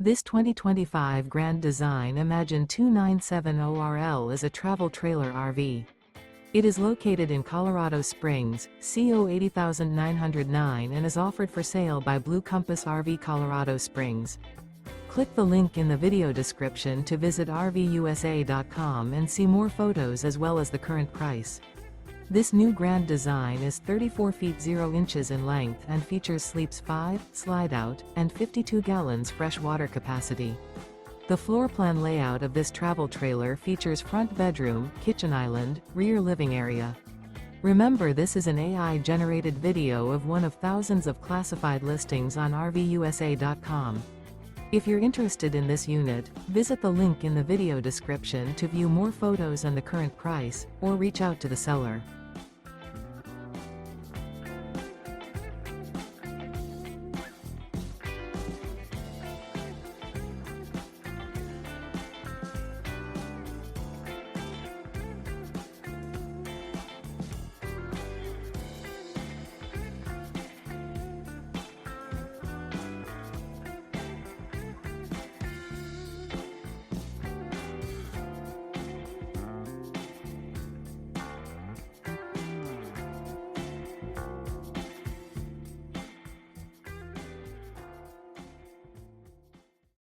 This 2025 Grand Design Imagine 2970RL is a travel trailer RV. It is located in Colorado Springs, CO 80909 and is offered for sale by Blue Compass RV Colorado Springs. Click the link in the video description to visit RVUSA.com and see more photos as well as the current price. This new Grand Design is 34 feet 0 inches in length and features sleeps 5, slide-out, and 52 gallons fresh water capacity. The floor plan layout of this travel trailer features front bedroom, kitchen island, rear living area. Remember, this is an AI-generated video of one of thousands of classified listings on RVUSA.com. If you're interested in this unit, visit the link in the video description to view more photos and the current price, or reach out to the seller.